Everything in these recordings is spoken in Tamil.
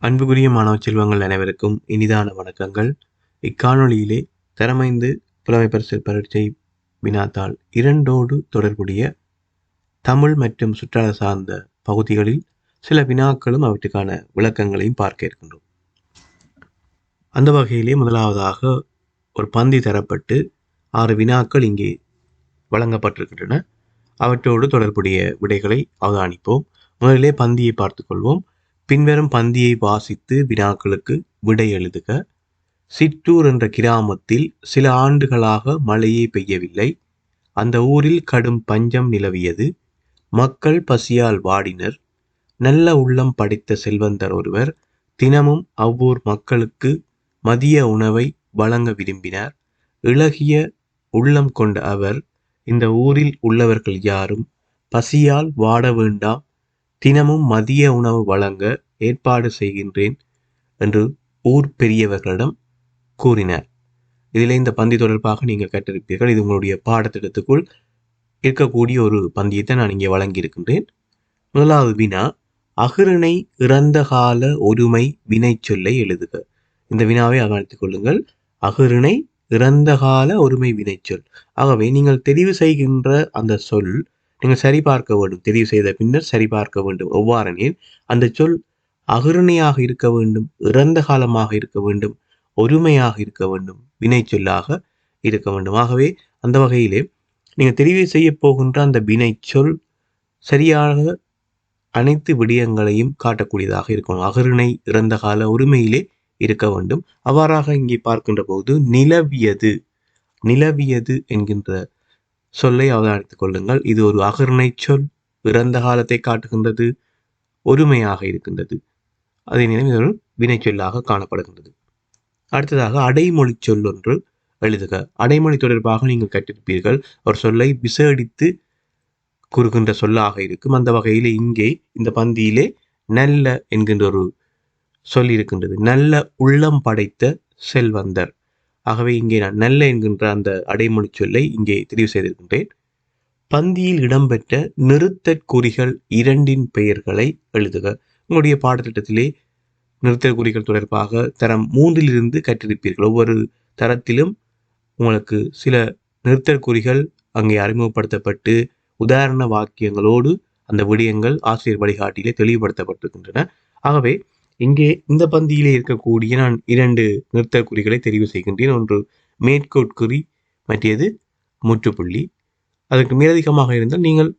அன்புக்குரிய மாணவ செல்வங்கள் அனைவருக்கும் இனிதான வணக்கங்கள். இக்காணொளியிலே தரமைந்து புலமை பரிசில் பரீட்சை வினாத்தாள் 2 தொடர்புடைய தமிழ் மற்றும் சுற்றாடல் சார்ந்த பகுதிகளில் சில வினாக்களும் அவற்றுக்கான விளக்கங்களையும் பார்க்க இருக்கின்றோம். அந்த வகையிலே முதலாவதாக ஒரு பந்தி தரப்பட்டு 6 வினாக்கள் இங்கே வழங்கப்பட்டிருக்கின்றன. அவற்றோடு தொடர்புடைய விடைகளை அவதானிப்போம். முதலிலே பந்தியை பார்த்துக்கொள்வோம். பின்வரும் பந்தியை வாசித்து வினாக்களுக்கு விடை எழுதுக. சிற்றூர் என்ற கிராமத்தில் சில ஆண்டுகளாக மழையே பெய்யவில்லை. அந்த ஊரில் கடும் பஞ்சம் நிலவியது. மக்கள் பசியால் வாடினர். நல்ல உள்ளம் படைத்த செல்வந்தர் ஒருவர் தினமும் அவ்வூர் மக்களுக்கு மதிய உணவை வழங்க விரும்பினார். இளகிய உள்ளம் கொண்ட அவர், இந்த ஊரில் உள்ளவர்கள் யாரும் பசியால் வாட வேண்டாம், தினமும் மதிய உணவு வழங்க ஏற்பாடு செய்கின்றேன் என்று ஊர் பெரியவர்களிடம் கூறினார். இதில் இந்த பந்தி தொடர்பாக நீங்கள் கற்றிருப்பீர்கள். இது உங்களுடைய பாடத்திட்டத்துக்குள் இருக்கக்கூடிய ஒரு பந்தியத்தை நான் இங்கே வழங்கியிருக்கின்றேன். முதலாவது வினா, அஃறிணை இறந்த கால ஒருமை வினை சொல்லை எழுதுக. இந்த வினாவை அவதானித்துக் கொள்ளுங்கள். அஃறிணை இறந்த கால ஒருமை வினைச்சொல். ஆகவே நீங்கள் தெரிவு செய்கின்ற அந்த சொல் நீங்கள் சரிபார்க்க வேண்டும். தெரிவு செய்த பின்னர் சரிபார்க்க வேண்டும். எவ்வாறெனில் அந்த சொல் அஃறிணையாக இருக்க வேண்டும், இறந்த காலமாக இருக்க வேண்டும், ஒருமையாக இருக்க வேண்டும், வினை சொல்லாக இருக்க வேண்டும். ஆகவே அந்த வகையிலே நீங்கள் தெரிவு செய்ய போகின்ற அந்த வினை சொல் சரியாக அனைத்து விடயங்களையும் காட்டக்கூடியதாக இருக்கணும். அஃறிணை இறந்த கால ஒருமையிலே இருக்க வேண்டும். அவ்வாறாக இங்கே பார்க்கின்ற போது நிலவியது, நிலவியது என்கின்ற சொல்லை அவதானித்துக் கொள்ளுங்கள். இது ஒரு அஃறிணை சொல், இறந்த காலத்தை காட்டுகின்றது, ஒருமையாக இருக்கின்றது. அதே நேரம் இது ஒரு வினை சொல்லாக காணப்படுகின்றது. அடுத்ததாக அடைமொழி சொல் ஒன்று எழுதுக. அடைமொழி தொடர்பாக நீங்கள் கற்றிருப்பீர்கள். ஒரு சொல்லை விசேடித்து கூறுகின்ற சொல்லாக இருக்கும். அந்த வகையில் இங்கே இந்த பந்தியிலே நல்ல என்கின்ற ஒரு சொல் இருக்கின்றது. நல்ல உள்ளம் படைத்த செல்வந்தர். ஆகவே இங்கே நான் நல்ல என்கின்ற அந்த அடைமொழி சொல்லை இங்கே தெரிவு செய்திருக்கின்றேன். பந்தியில் இடம்பெற்ற நிறுத்தற்குறிகள் 2 பெயர்களை எழுதுக. உங்களுடைய பாடத்திட்டத்திலே நிறுத்தற்குறிகள் தொடர்பாக தரம் 3 கற்றிருப்பீர்கள். ஒவ்வொரு தரத்திலும் உங்களுக்கு சில நிறுத்தற்குறிகள் அங்கே அறிமுகப்படுத்தப்பட்டு உதாரண வாக்கியங்களோடு அந்த விடயங்கள் ஆசிரியர் வழிகாட்டிலே தெளிவுபடுத்தப்பட்டிருக்கின்றன. ஆகவே இங்கே இந்த பந்தியிலே இருக்கக்கூடிய நான் 2 நிறுத்தற்குறிகளை தெரிவு செய்கின்றேன். ஒன்று மேற்கோட்குறி, மற்றது முற்றுப்புள்ளி. அதற்கு மேலதிகமாக இருந்தால் நீங்கள்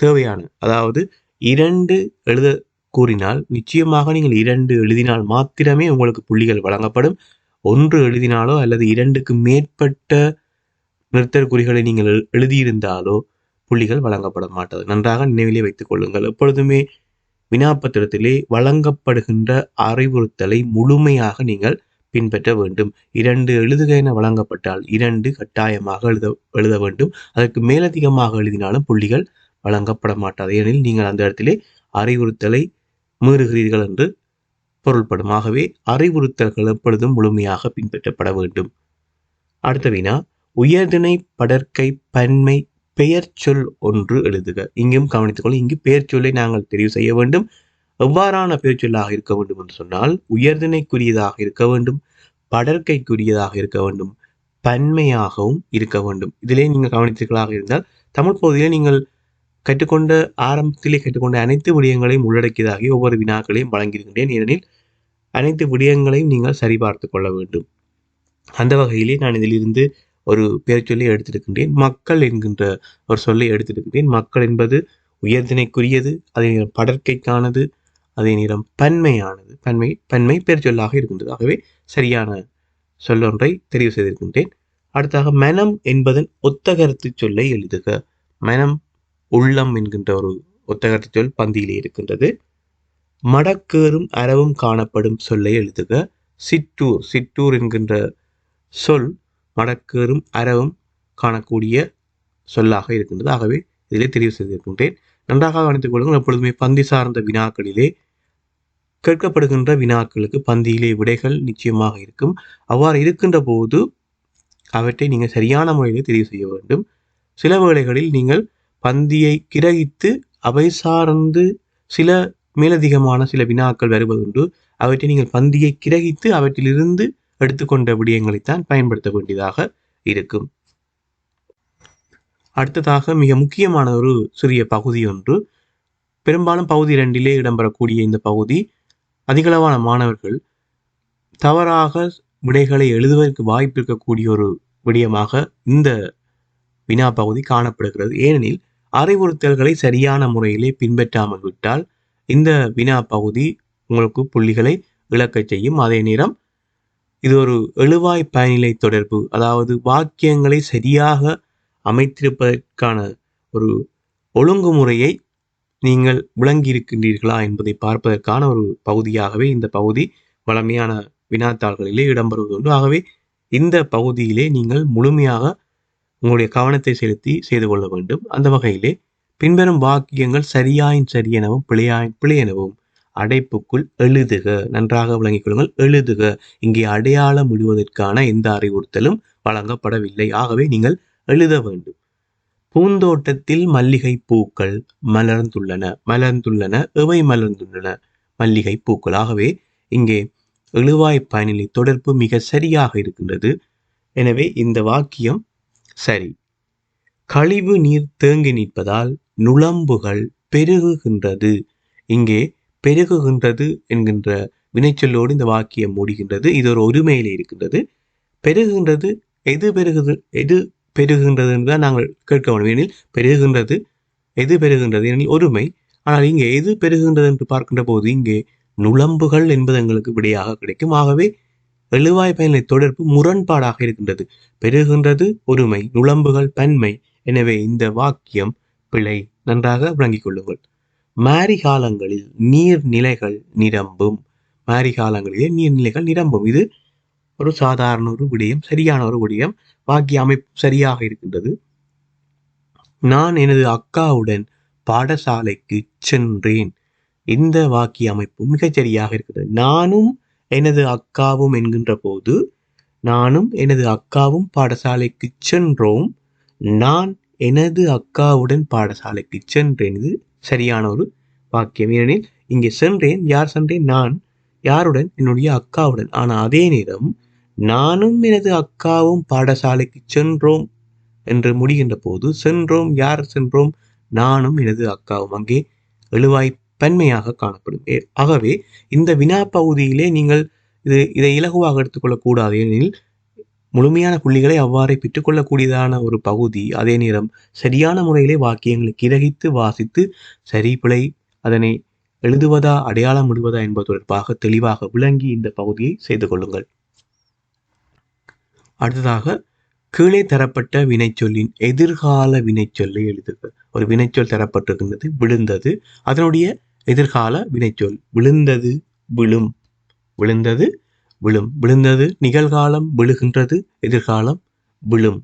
தேவையான, அதாவது 2 எழுத கூறினால் நிச்சயமாக நீங்கள் 2 எழுதினால் மாத்திரமே உங்களுக்கு புள்ளிகள் வழங்கப்படும். 1 எழுதினாலோ அல்லது 2க்கு மேற்பட்ட நிறுத்தற்குறிகளை நீங்கள் எழுதியிருந்தாலோ புள்ளிகள் வழங்கப்பட மாட்டாது. நன்றாக நினைவிலே வைத்துக் கொள்ளுங்கள். எப்பொழுதுமே வினாப்பத்திரத்திலே வழங்கப்படுகின்ற அறிவுறுத்தலை முழுமையாக நீங்கள் பின்பற்ற வேண்டும். 2 எழுதுக என வழங்கப்பட்டால் 2 கட்டாயமாக எழுத வேண்டும். அதற்கு மேலதிகமாக எழுதினாலும் புள்ளிகள் வழங்கப்பட மாட்டாது. ஏனெனில் நீங்கள் அந்த இடத்திலே அறிவுறுத்தலை மீறுகிறீர்கள் என்று பொருள்படும். ஆகவே அறிவுறுத்தல்கள் எப்பொழுதும் முழுமையாக பின்பற்றப்பட வேண்டும். அடுத்த வினா, உயர்திணை படர்க்கை பன்மை பெயர் சொல் ஒன்று எழுதுக. இங்கும் கவனித்துக்கொள்ள, இங்கு பெயர் சொல்லை நாங்கள் தெரிவு செய்ய வேண்டும். எவ்வாறான பெயர் சொல்லாக இருக்க வேண்டும் என்று சொன்னால், உயர்திணைக்குரியதாக இருக்க வேண்டும், படர்க்கைக்குரியதாக இருக்க வேண்டும், பன்மையாகவும் இருக்க வேண்டும். இதிலே நீங்கள் கவனித்தீர்களாக இருந்தால் தமிழ் பகுதியிலே நீங்கள் கற்றுக்கொண்ட ஆரம்பத்திலே கற்றுக்கொண்ட அனைத்து விடயங்களையும் உள்ளடக்கியதாகி ஒவ்வொரு வினாக்களையும் வழங்கியிருக்கின்றேன். ஏனெனில் அனைத்து விடயங்களையும் நீங்கள் சரிபார்த்து கொள்ள வேண்டும். அந்த வகையிலே நான் இதிலிருந்து ஒரு பெயர் சொல்லி எடுத்திருக்கின்றேன். மக்கள் என்கின்ற ஒரு சொல்லை எடுத்திருக்கின்றேன். மக்கள் என்பது உயர்திணைக்குரியது, அதே நேரம் படர்க்கைக்கானது, அதே நேரம் பன்மையானது. பன்மை பெயர் சொல்லாக இருக்கின்றது. ஆகவே சரியான சொல்லொன்றை தெரிவு செய்திருக்கின்றேன். அடுத்தாக மனம் என்பதன் ஒத்தகருத்து சொல்லை எழுதுக. மனம், உள்ளம் என்கின்ற ஒரு ஒத்தகருத்து சொல் பந்தியிலே இருக்கின்றது. மடக்கேறும் அறவும் காணப்படும் சொல்லை எழுதுக. சிற்றூர், சிற்றூர் என்கின்ற சொல் மடக்கேறும் அறவும் காணக்கூடிய சொல்லாக இருக்கின்றது. ஆகவே இதிலே தெரிவு செய்திருக்கின்றேன். நன்றாக கவனித்துக் கொள்ளுங்கள். எப்பொழுதுமே பந்தி சார்ந்த வினாக்களிலே கேட்கப்படுகின்ற வினாக்களுக்கு பந்தியிலே விடைகள் நிச்சயமாக இருக்கும். அவ்வாறு இருக்கின்ற போது அவற்றை நீங்கள் சரியான முறையில் தெரிவு செய்ய வேண்டும். சில வேளைகளில் நீங்கள் பந்தியை கிரகித்து அவை சார்ந்து சில மேலதிகமான சில வினாக்கள் வருவதுண்டு. அவற்றை நீங்கள் பந்தியை கிரகித்து அவற்றிலிருந்து எடுத்துக்கொண்ட விடயங்களைத்தான் பயன்படுத்த வேண்டியதாக இருக்கும். அடுத்ததாக மிக முக்கியமான ஒரு சிறிய பகுதி ஒன்று, பெரும்பாலும் பகுதி 2 இடம்பெறக்கூடிய இந்த பகுதி அதிகளவான மாணவர்கள் தவறாக விடைகளை எழுதுவதற்கு வாய்ப்பு இருக்கக்கூடிய ஒரு விடயமாக இந்த வினா பகுதி காணப்படுகிறது. ஏனெனில் அறிவுறுத்தல்களை சரியான முறையிலே பின்பற்றாமல் விட்டால் இந்த வினா பகுதி உங்களுக்கு புள்ளிகளை இழக்கச் செய்யும். அதே நேரம் இது ஒரு எழுவாய் பயனிலை தொடர்பு, அதாவது வாக்கியங்களை சரியாக அமைத்திருப்பதற்கான ஒரு ஒழுங்குமுறையை நீங்கள் விளங்கியிருக்கின்றீர்களா என்பதை பார்ப்பதற்கான ஒரு பகுதியாகவே இந்த பகுதி வழமையான வினாத்தாள்களிலே இடம்பெறுவதுண்டு. ஆகவே இந்த பகுதியிலே நீங்கள் முழுமையாக உங்களுடைய கவனத்தை செலுத்தி செய்து கொள்ள வேண்டும். அந்த வகையிலே பின்வரும் வாக்கியங்கள் சரியாயின் சரி எனவும் பிழையாயின் பிழை எனவும் அடைப்புக்குள் எழுதுக. நன்றாக விளங்கிக் கொள்ளுங்கள். எழுதுக. இங்கே அடையாளம் இடுவதற்கான எந்த அறிவுறுத்தலும் வழங்கப்படவில்லை. ஆகவே நீங்கள் எழுத வேண்டும். பூந்தோட்டத்தில் மல்லிகை பூக்கள் மலர்ந்துள்ளன. மலர்ந்துள்ளன, எவை மலர்ந்துள்ளன? மல்லிகை பூக்கள். ஆகவே இங்கே எழுவாய் பயனிலை தொடர்பு மிக சரியாக இருக்கின்றது. எனவே இந்த வாக்கியம் சரி. கழிவு நீர் தேங்கி நிற்பதால் நுளம்புகள் பெருகுகின்றது. இங்கே பெருகுகின்றது என்கின்ற வினைச்சொல்லோடு இந்த வாக்கியம் முடிகின்றது. இது ஒரு ஒருமையிலே இருக்கின்றது. பெருகுகின்றது, எது பெருகுகின்றது என்றுதான் நாங்கள் கேட்க வேண்டும். எனில் பெருகுகின்றது, எது பெருகுகின்றது எனில் ஒருமை. ஆனால் இங்கே எது பெருகுகின்றது என்று பார்க்கின்ற போது இங்கே நுளம்புகள் என்பது எங்களுக்கு விடையாக கிடைக்கும். ஆகவே எழுவாய் பயனிலை தொடர்பு முரண்பாடாக இருக்கின்றது. பெருகின்றது ஒருமை, நுளம்புகள் பன்மை. எனவே இந்த வாக்கியம் பிழை. நன்றாக விளங்கிக் கொள்ளுங்கள். மாரிகாலங்களில் நீர்நிலைகள் நிரம்பும். மாரிகாலங்களிலே நீர்நிலைகள் நிரம்பும். இது ஒரு சாதாரண ஒரு விடயம், சரியான ஒரு விடயம். வாக்கிய அமைப்பு சரியாக இருக்கின்றது. நான் எனது அக்காவுடன் பாடசாலைக்கு சென்றேன். இந்த வாக்கிய அமைப்பு மிகச்சரியாக இருக்கிறது. நானும் எனது அக்காவும் என்கின்ற போது நானும் எனது அக்காவும் பாடசாலைக்கு சென்றோம். நான் எனது அக்காவுடன் பாடசாலைக்கு சென்றேன். இது சரியான ஒரு வாக்கியம். ஏனெனில் இங்கே சென்றேன், யார் சென்றேன்? நான். யாருடன்? என்னுடைய அக்காவுடன். ஆனால் அதே நேரம் நானும் எனது அக்காவும் பாடசாலைக்கு சென்றோம் என்று முடிகின்ற போது சென்றோம், யார் சென்றோம்? நானும் எனது அக்காவும். அங்கே எழுவாய் பன்மையாக காணப்படும். ஆகவே இந்த வினா பகுதியிலே நீங்கள் இதை இலகுவாக எடுத்துக்கொள்ளக்கூடாது. ஏனெனில் முழுமையான புள்ளிகளை அவ்வாறே பெற்றுக்கொள்ளக்கூடியதான ஒரு பகுதி. அதே நேரம் சரியான முறையிலே வாக்கியங்களை கிரகித்து வாசித்து சரி பிழை அதனை எழுதுவதா அடையாளம் விடுவதா என்பது தொடர்பாக தெளிவாக விளங்கி இந்த பகுதியை செய்து கொள்ளுங்கள். அடுத்ததாக கீழே தரப்பட்ட வினைச்சொல்லின் எதிர்கால வினைச்சொல்லை எழுதுக. ஒரு வினைச்சொல் தரப்பட்டிருக்கின்றது, விழுந்தது. அதனுடைய எதிர்கால வினைச்சொல் விழுந்தது, விழும். விழுந்தது, விழும். விழுந்தது நிகழ்காலம், விழுகின்றது எதிர்காலம், விழும்.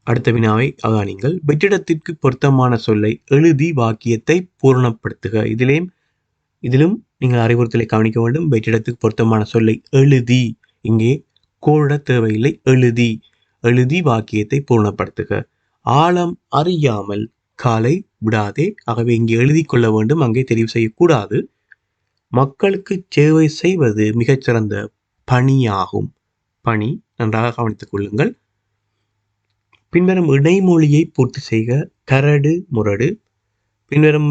அடுத்த வினாவை அவதானியுங்கள். வெற்றிடத்திற்கு பொருத்தமான சொல்லை எழுதி வாக்கியத்தை பூரணப்படுத்துக. இதிலும் நீங்கள் அறிவுறுத்தலை கவனிக்க வேண்டும். வெற்றிடத்துக்கு பொருத்தமான சொல்லை எழுதி, இங்கே கோட தேவையில்லை, எழுதி. எழுதி வாக்கியத்தை பூர்ணப்படுத்துக. ஆழம் அறியாமல் காலை விடாதே. ஆகவே இங்கே எழுதி கொள்ள வேண்டும், அங்கே தெரிவு செய்யக்கூடாது. மக்களுக்கு சேவை செய்வது மிகச்சிறந்த பணியாகும். பணி. நன்றாக கவனித்துக் கொள்ளுங்கள். பின்வரும் இடைமொழியை பூர்த்தி செய்க. கரடு முரடு. பின்வரும்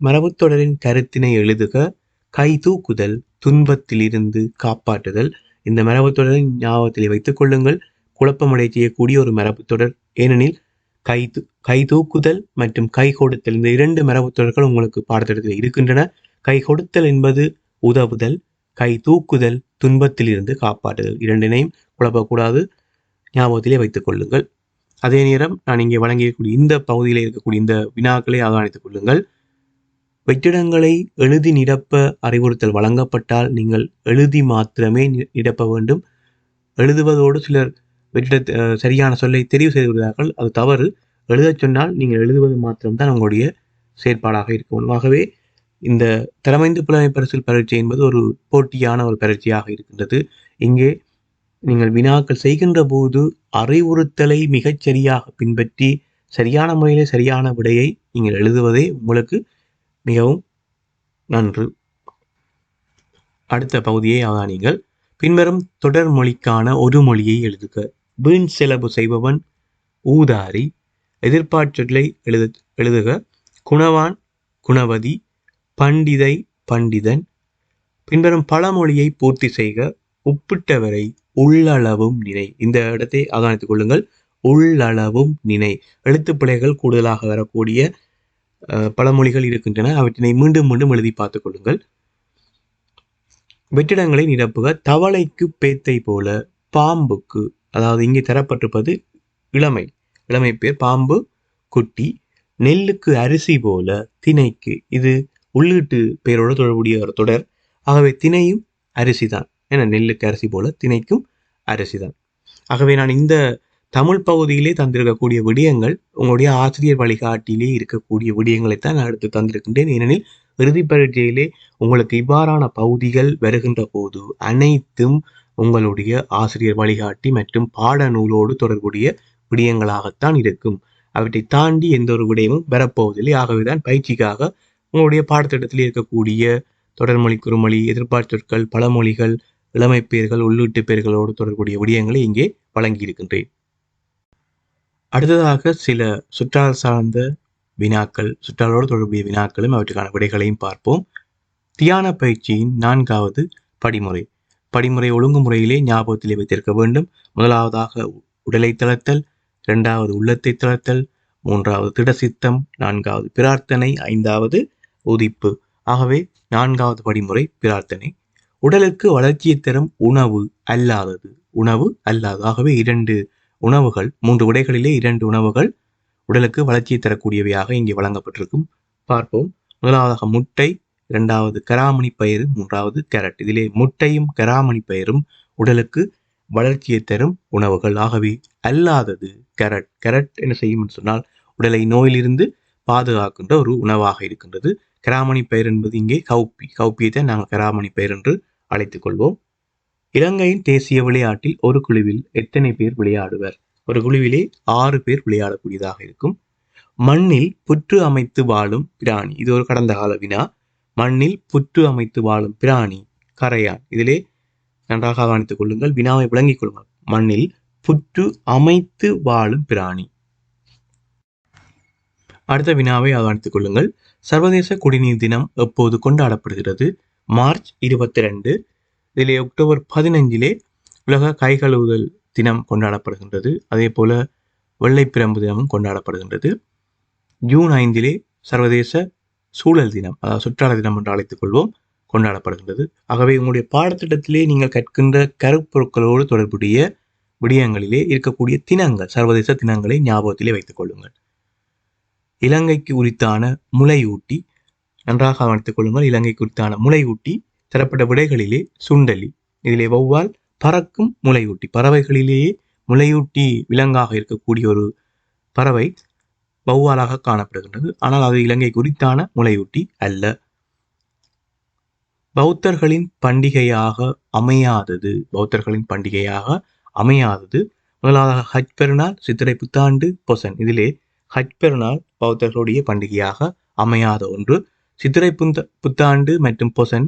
மரபுத்தொடரின் கருத்தினை எழுதுக. கை தூக்குதல், துன்பத்திலிருந்து காப்பாற்றுதல். இந்த மரபுத்தொடரை ஞாபகத்திலே வைத்துக் கொள்ளுங்கள். குழப்பமடை செய்யக்கூடிய ஒரு மரபுத்தொடர். ஏனெனில் கை தூக்குதல் மற்றும் கை கொடுத்தல் இந்த 2 மரபுத்தொடர்கள் உங்களுக்கு பாடத்திட்டத்தில் இருக்கின்றன. கை கொடுத்தல் என்பது உதவுதல், கை தூக்குதல் துன்பத்திலிருந்து காப்பாற்றுதல். இரண்டினையும் குழப்பக்கூடாது, ஞாபகத்திலே வைத்துக் கொள்ளுங்கள். அதே நேரம் நான் இங்கே வழங்கியக்கூடிய இந்த பகுதியில் இருக்கக்கூடிய இந்த வினாக்களை அவதானித்துக் கொள்ளுங்கள். வெற்றிடங்களை எழுதி நிரப்ப அறிவுறுத்தல் வழங்கப்பட்டால் நீங்கள் எழுதி மாத்திரமே நிரப்ப வேண்டும். எழுதுவதோடு சிலர் வெற்றிட சரியான சொல்லை தெரிவு செய்து விடுவார்கள். அது தவறு. எழுதச் சொன்னால் நீங்கள் எழுதுவது மாத்திரம்தான் உங்களுடைய செயற்பாடாக இருக்கும். ஆகவே இந்த தரமைந்து புலமை பரிசில் பரீட்சை என்பது ஒரு போட்டியான ஒரு பரீட்சையாக இருக்கின்றது. இங்கே நீங்கள் வினாக்கள் செய்கின்ற போது அறிவுறுத்தலை மிகச் சரியாக பின்பற்றி சரியான முறையிலே சரியான விடையை நீங்கள் எழுதுவதே உங்களுக்கு மிகவும் நன்று. அடுத்த பகுதியை அவதானிங்கள். பின்வரும் தொடர் மொழிக்கான ஒரு மொழியை எழுதுக. வீண் செலவு செய்பவன் ஊதாரி. எதிர்பார்ச்சொல்லை எழுதுக. குணவான் குணவதி. பண்டிதை பண்டிதன். பின்வரும் பழமொழியை பூர்த்தி செய்க. உப்பிட்டவரை உள்ளளவும் நினை. இந்த இடத்தை அவதானித்துக் கொள்ளுங்கள். உள்ளளவும் நினை. எழுத்துப்பிழைகள் கூடுதலாக வரக்கூடிய பழமொழிகள் இருக்கின்றன. அவற்றினை மீண்டும் மீண்டும் எழுதி பார்த்துக் கொள்ளுங்கள். வெற்றிடங்களை நிரப்புக. தவளைக்கு பேத்தை போல பாம்புக்கு, அதாவது இங்கே தரப்பட்டிருப்பது இளமை பேர் பாம்பு குட்டி. நெல்லுக்கு அரிசி போல திணைக்கு, இது உள்ளீட்டு பெயரோடு தொடர்புடைய ஒரு தொடர். ஆகவே திணையும் அரிசி தான். ஏன்னா நெல்லுக்கு அரிசி போல திணைக்கும் அரிசி தான். ஆகவே நான் இந்த தமிழ் பகுதியிலே தந்திருக்கக்கூடிய விடயங்கள் உங்களுடைய ஆசிரியர் வழிகாட்டிலே இருக்கக்கூடிய விடயங்களைத்தான் நான் எடுத்து தந்திருக்கின்றேன். ஏனெனில் இறுதி பரீட்சையிலே உங்களுக்கு இவ்வாறான பகுதிகள் வருகின்ற போது அனைத்தும் உங்களுடைய ஆசிரியர் வழிகாட்டி மற்றும் பாடநூலோடு தொடர்புடைய விடயங்களாகத்தான் இருக்கும். அவற்றை தாண்டி எந்த ஒரு விடயமும் வரப்போவதில்லை. ஆகவேதான் பயிற்சிக்காக உங்களுடைய பாடத்திட்டத்தில் இருக்கக்கூடிய தொடர்மொழி, குறுமொழி, எதிர்பார்ச்சொற்கள், பழமொழிகள், இளமை பெயர்கள், உள்ளீட்டு பெயர்களோடு தொடர்புடைய விடயங்களை இங்கே வழங்கியிருக்கின்றேன். அடுத்ததாக சில சுற்றால் சார்ந்த வினாக்கள், சுற்றாலோடு தொடர்புடைய வினாக்களும் அவற்றுக்கான விடைகளையும் பார்ப்போம். தியான பயிற்சியின் 4வது படிமுறை. படிமுறை ஒழுங்குமுறையிலே ஞாபகத்திலே வைத்திருக்க வேண்டும். முதலாவதாக உடலை தளர்த்தல், 2வது உள்ளத்தை தளர்த்தல், 3வது திடசித்தம், 4வது பிரார்த்தனை, 5வது உதிப்பு. ஆகவே 4வது படிமுறை பிரார்த்தனை. உடலுக்கு வளர்ச்சியை தரும் உணவு அல்லாதது. உணவு அல்லாது. ஆகவே 2 உணவுகள், 3 விடைகளிலே 2 உணவுகள் உடலுக்கு வளர்ச்சியை தரக்கூடியவையாக இங்கே வழங்கப்பட்டிருக்கும். பார்ப்போம். முதலாவதாக முட்டை, 2வது கராமணி பயிறு, 3வது கேரட். இதிலே முட்டையும் கராமணி பயிரும் உடலுக்கு வளர்ச்சியை தரும் உணவுகள். ஆகவே அல்லாதது கேரட். கேரட் என்ன செய்யும் என்று சொன்னால் உடலை நோயிலிருந்து பாதுகாக்கின்ற ஒரு உணவாக இருக்கின்றது. கராமணி பயிர் என்பது இங்கே கௌப்பியத்தை நாங்கள் கராமணி பயிர் என்று அழைத்துக் கொள்வோம். இலங்கையின் தேசிய விளையாட்டில் ஒரு குழுவில் எத்தனை பேர் விளையாடுவர்? ஒரு குழுவிலே 6 பேர் விளையாடக்கூடியதாக இருக்கும். மண்ணில் புற்று அமைத்து வாழும் பிராணி. இது ஒரு கடந்த கால வினா. மண்ணில் புற்று அமைத்து வாழும் பிராணி கரையான். இதிலே நன்றாக கவனித்துக் கொள்ளுங்கள். வினாவை விளங்கிக் கொள்ளுங்கள். மண்ணில் புற்று அமைத்து வாழும் பிராணி. அடுத்த வினாவை கவனித்துக் கொள்ளுங்கள். சர்வதேச குடிநீர் தினம் எப்போது கொண்டாடப்படுகிறது? மார்ச் 22. இதிலே அக்டோபர் 15 உலக கை கழுவுதல் தினம் கொண்டாடப்படுகின்றது. அதே போல வெள்ளைப்பிரம்பு தினமும் கொண்டாடப்படுகின்றது. ஜூன் 5 சர்வதேச சூழல் தினம், அதாவது சுற்றாடல் தினம் என்று அழைத்துக் கொள்வோம், கொண்டாடப்படுகின்றது. ஆகவே உங்களுடைய பாடத்திட்டத்திலே நீங்கள் கற்கின்ற கருப்பொருட்களோடு தொடர்புடைய விடயங்களிலே இருக்கக்கூடிய தினங்கள், சர்வதேச தினங்களை ஞாபகத்திலே வைத்துக் கொள்ளுங்கள். இலங்கைக்கு உரித்தான முளையூட்டி. நன்றாக கவனித்துக் கொள்ளுங்கள். இலங்கைக்கு உரித்தான முளையூட்டி தரப்பட்ட விடைகளிலே சுண்டலி. இதிலே வௌவால் பறக்கும் முளையூட்டி. பறவைகளிலேயே முளையூட்டி விலங்காக இருக்கக்கூடிய ஒரு பறவை வௌவாலாக காணப்படுகின்றது. ஆனால் அது இலங்கைக்கு உரித்தான முளையூட்டி அல்ல. பௌத்தர்களின் பண்டிகையாக அமையாதது. பௌத்தர்களின் பண்டிகையாக அமையாதது. முதலாவதாக ஹஜ் பெருநாள், சித்திரை புத்தாண்டு, பொசன். இதிலே ஹஜ் பெருநாள் பௌத்தர்களுடைய பண்டிகையாக அமையாத ஒன்று. சித்திரை புத்தாண்டு மற்றும் பொசன்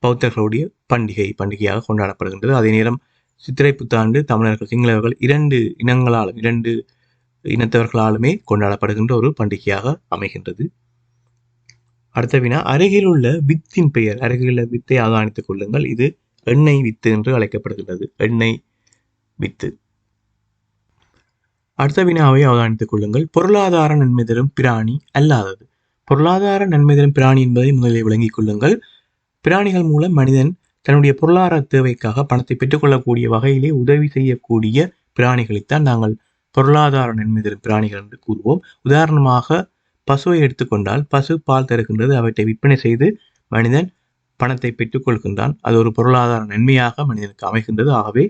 பௌத்தர்களுடைய பண்டிகையாக கொண்டாடப்படுகின்றது. அதே நேரம் சித்திரை புத்தாண்டு தமிழர்கள், சிங்களவர்கள் 2 இனங்களாலும் 2 இனத்தவர்களாலுமே கொண்டாடப்படுகின்ற ஒரு பண்டிகையாக அமைகின்றது. அடுத்த வினா, அருகில் உள்ள வித்தின் பெயர். அருகில் உள்ள வித்தை அவதானித்துக் கொள்ளுங்கள். இது எண்ணெய் வித்து என்று அழைக்கப்படுகின்றது. எண்ணெய் வித்து. அடுத்த வினாவை அவதானித்துக் கொள்ளுங்கள். பொருளாதார நன்மை தரும் பிராணி அல்லாதது. பொருளாதார நன்மை தரும் பிராணி என்பதை முதலில் விளங்கிக் கொள்ளுங்கள். பிராணிகள் மூலம் மனிதன் தன்னுடைய பொருளாதார தேவைக்காக பணத்தை பெற்றுக்கொள்ளக்கூடிய வகையிலே உதவி செய்யக்கூடிய பிராணிகளைத்தான் நாங்கள் பொருளாதார நன்மை தரும் பிராணிகள் என்று கூறுவோம். உதாரணமாக பசுவை எடுத்துக்கொண்டால், பசு பால் தருகின்றது. அவற்றை விற்பனை செய்து மனிதன் பணத்தை பெற்றுக்கொள்கின்றான். அது ஒரு பொருளாதார நன்மையாக மனிதனுக்கு அமைகின்றது. ஆகவே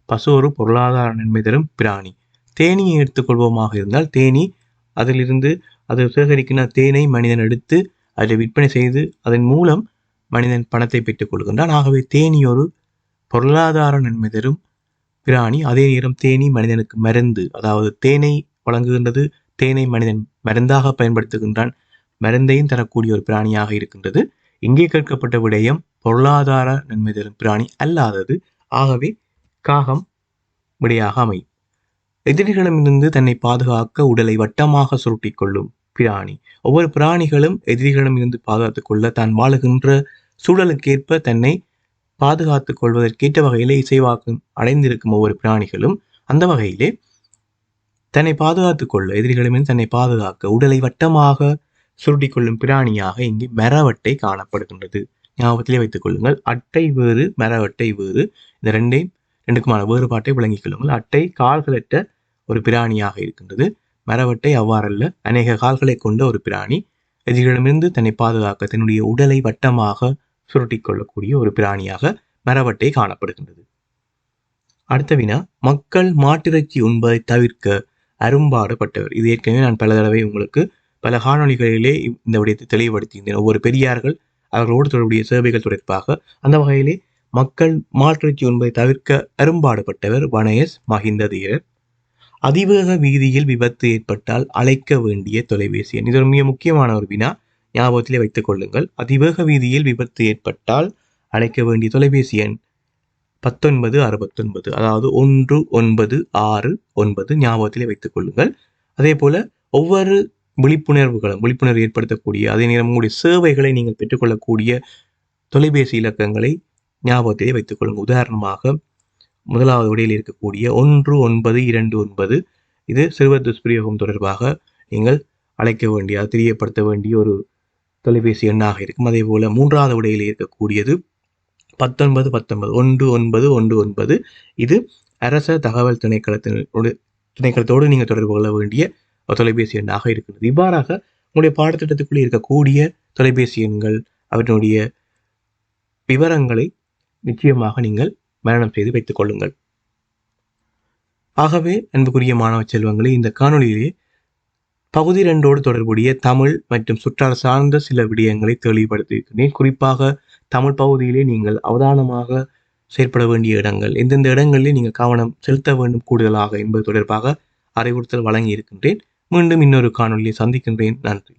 பசு ஒரு பொருளாதார நன்மை தரும் பிராணி. தேனியை எடுத்துக்கொள்வோமாக இருந்தால், தேனி அதிலிருந்து அது சேகரிக்கின்ற தேனை மனிதன் எடுத்து அதை விற்பனை செய்து அதன் மூலம் மனிதன் பணத்தை பெற்றுக் கொள்கின்றான். ஆகவே தேனி ஒரு பொருளாதார நன்மை தரும் பிராணி. அதே நேரம் தேனி மனிதனுக்கு மருந்து, அதாவது தேனை வழங்குகின்றது. தேனை மனிதன் மருந்தாக பயன்படுத்துகின்றான். மருந்தையும் தரக்கூடிய ஒரு பிராணியாக இருக்கின்றது. இங்கே கேட்கப்பட்ட விடயம் பொருளாதார நன்மை தரும் பிராணி அல்லாதது. ஆகவே காகம் விடையாக அமையும். எதிரிகளிடமிருந்து தன்னை பாதுகாக்க உடலை வட்டமாக சுருட்டி கொள்ளும் பிராணி. ஒவ்வொரு பிராணிகளும் எதிரிகளிடமிருந்து பாதுகாத்துக் கொள்ள தான் வாழுகின்ற சூழலுக்கேற்ப தன்னை பாதுகாத்துக் கொள்வதற்கேற்ற வகையிலே இசைவாக்கம் அடைந்திருக்கும் ஒவ்வொரு பிராணிகளும் அந்த வகையிலே தன்னை பாதுகாத்துக் கொள்ள எதிரிகளிடமிருந்து தன்னை பாதுகாக்க உடலை வட்டமாக சுருட்டி கொள்ளும் பிராணியாக இங்கே மரவட்டை காணப்படுகின்றது. ஞாபகத்திலே வைத்துக் கொள்ளுங்கள். அட்டை வேறு, மரவட்டை வேறு. இந்த ரெண்டுக்குமான வேறுபாட்டை விளங்கிக் கொள்ளுங்கள். அட்டை கால்களற்ற ஒரு பிராணியாக இருக்கின்றது. மரவட்டை அவ்வாறல்ல, அநேக கால்களை கொண்ட ஒரு பிராணி. எதிரிகளிடமிருந்து தன்னை பாதுகாக்க தன்னுடைய உடலை வட்டமாக சுருட்டி கொள்ளக்கூடிய ஒரு பிராணியாக மரவட்டை காணப்படுகின்றது. அடுத்த வினா, மக்கள் மாட்டிறைச்சி உண்பதை தவிர்க்க அரும்பாடுபட்டவர். இது ஏற்கனவே நான் பல தடவை உங்களுக்கு பல காணொலிகளிலே இந்த விடயத்தை தெளிவுபடுத்தியிருந்தேன். ஒவ்வொரு பெரியார்கள் அவர்களோடு தொடர்புடைய சேவைகள் தொடர்பாக. அந்த வகையிலே மக்கள் மாட்டிறைச்சி உண்பதை தவிர்க்க அரும்பாடுபட்டவர் வனயஸ் மஹிந்த தீரர். அதிவேக வீதியில் விபத்து ஏற்பட்டால் அழைக்க வேண்டிய தொலைபேசி எண். இது ஒரு மிக முக்கியமான ஒரு வினா, ஞாபகத்திலே வைத்துக் கொள்ளுங்கள். அதிவேக வீதியில் விபத்து ஏற்பட்டால் அழைக்க வேண்டிய தொலைபேசி எண் 1969, அதாவது 1969 ஞாபகத்திலே வைத்துக் கொள்ளுங்கள். அதே போல ஒவ்வொரு விழிப்புணர்வு ஏற்படுத்தக்கூடிய, அதே நேரம் உங்களுடைய சேவைகளை நீங்கள் பெற்றுக்கொள்ளக்கூடிய தொலைபேசி இலக்கங்களை ஞாபகத்திலே வைத்துக் கொள்ளுங்கள். உதாரணமாக முதலாவது விடையில் இருக்கக்கூடிய 1929, இது சிறுவர் துஷ்பிரயோகம் தொடர்பாக நீங்கள் அழைக்க வேண்டிய, தெரியப்படுத்த வேண்டிய ஒரு தொலைபேசி எண்ணாக இருக்கும். அதே போல மூன்றாவது விடையில் இருக்கக்கூடியது 1919, இது அரச தகவல் திணைக்களத்தோடு நீங்கள் தொடர்பு கொள்ள வேண்டிய தொலைபேசி எண்ணாக இருக்கிறது. இவ்வாறாக உங்களுடைய பாடத்திட்டத்துக்குள்ளே இருக்கக்கூடிய தொலைபேசி எண்கள், அவற்றினுடைய விவரங்களை நிச்சயமாக நீங்கள் மரணம் செய்து வைத்துக் கொள்ளுங்கள். ஆகவே அன்புக்குரிய மாணவ செல்வங்களே, இந்த காணொலியிலே பகுதி 2 தொடர்புடைய தமிழ் மற்றும் சுற்றாடல் சார்ந்த சில விடயங்களை தெளிவுபடுத்தியிருக்கிறேன். குறிப்பாக தமிழ் பகுதியிலே நீங்கள் அவதானமாக செயற்பட வேண்டிய இடங்கள், எந்தெந்த இடங்களிலே நீங்கள் கவனம் செலுத்த வேண்டும் கூடுதலாக என்பது தொடர்பாக அறிவுறுத்தல் வழங்கி இருக்கின்றேன். மீண்டும் இன்னொரு காணொலியை சந்திக்கின்றேன். நன்றி.